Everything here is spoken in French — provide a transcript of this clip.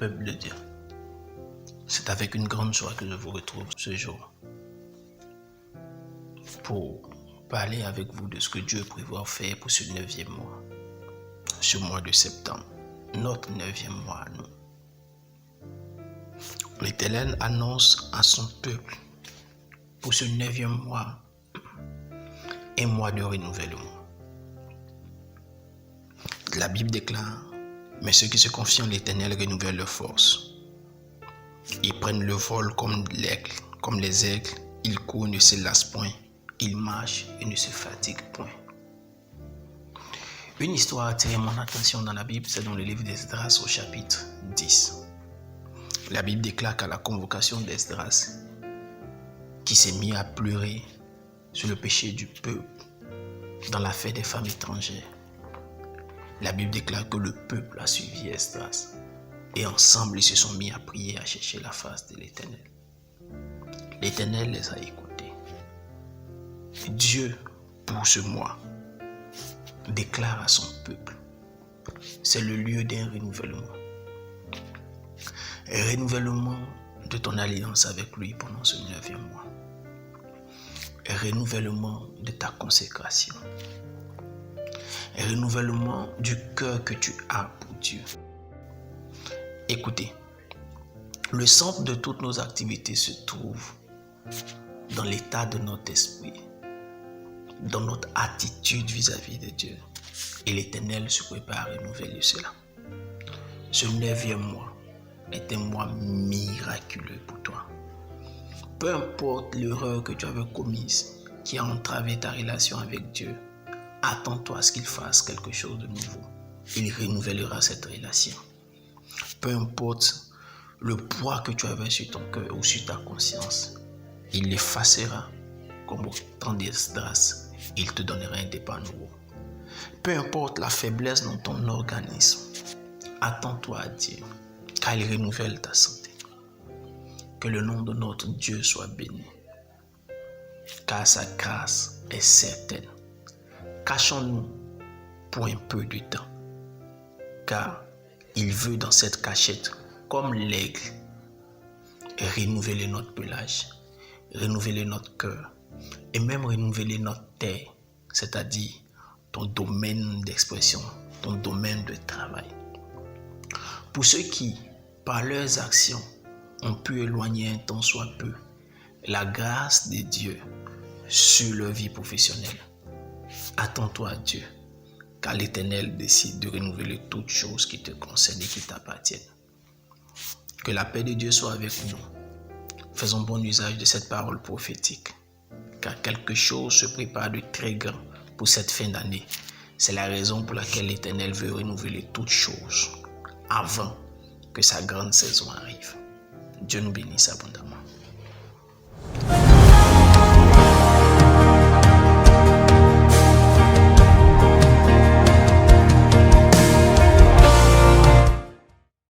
peuple de Dieu. C'est avec une grande joie que je vous retrouve ce jour pour parler avec vous de ce que Dieu prévoit faire pour ce 9e mois, ce mois de septembre, notre 9e mois à nous. L'Éternel annonce à son peuple pour ce 9e mois un mois de renouvellement. La Bible déclare: mais ceux qui se confient en l'Éternel renouvellent leur force. Ils prennent le vol comme les aigles, ils courent et ne se lassent point, ils marchent et ne se fatiguent point. Une histoire a attiré mon attention dans la Bible, c'est dans le livre d'Esdras au chapitre 10. La Bible déclare qu'à la convocation d'Esdras, qui s'est mis à pleurer sur le péché du peuple dans l'affaire des femmes étrangères, la Bible déclare que le peuple a suivi Esdras et ensemble ils se sont mis à prier, à chercher la face de l'Éternel. L'Éternel les a écoutés. Dieu, pour ce mois, déclare à son peuple: c'est le lieu d'un renouvellement. Un renouvellement de ton alliance avec lui pendant ce 9e mois. Un renouvellement de ta consécration. Un renouvellement du cœur que tu as pour Dieu. Écoutez, le centre de toutes nos activités se trouve dans l'état de notre esprit, dans notre attitude vis-à-vis de Dieu. Et l'Éternel se prépare à renouveler cela. Ce 9e mois est un mois miraculeux pour toi. Peu importe l'erreur que tu avais commise qui a entravé ta relation avec Dieu, attends-toi à ce qu'il fasse quelque chose de nouveau. Il renouvellera cette relation. Peu importe le poids que tu avais sur ton cœur ou sur ta conscience, il l'effacera comme au temps d'Esdras. Il te donnera un départ nouveau. Peu importe la faiblesse dans ton organisme, attends-toi à Dieu, car il renouvelle ta santé. Que le nom de notre Dieu soit béni, car sa grâce est certaine. Cachons-nous pour un peu de temps, car il veut dans cette cachette, comme l'aigle, renouveler notre pelage, renouveler notre cœur et même renouveler notre terre, c'est-à-dire ton domaine d'expression, ton domaine de travail. Pour ceux qui, par leurs actions, ont pu éloigner un temps soit peu la grâce de Dieu sur leur vie professionnelle, attends-toi à Dieu, car l'Éternel décide de renouveler toutes choses qui te concernent et qui t'appartiennent. Que la paix de Dieu soit avec nous. Faisons bon usage de cette parole prophétique, car quelque chose se prépare de très grand pour cette fin d'année. C'est la raison pour laquelle l'Éternel veut renouveler toutes choses avant que sa grande saison arrive. Dieu nous bénisse abondamment.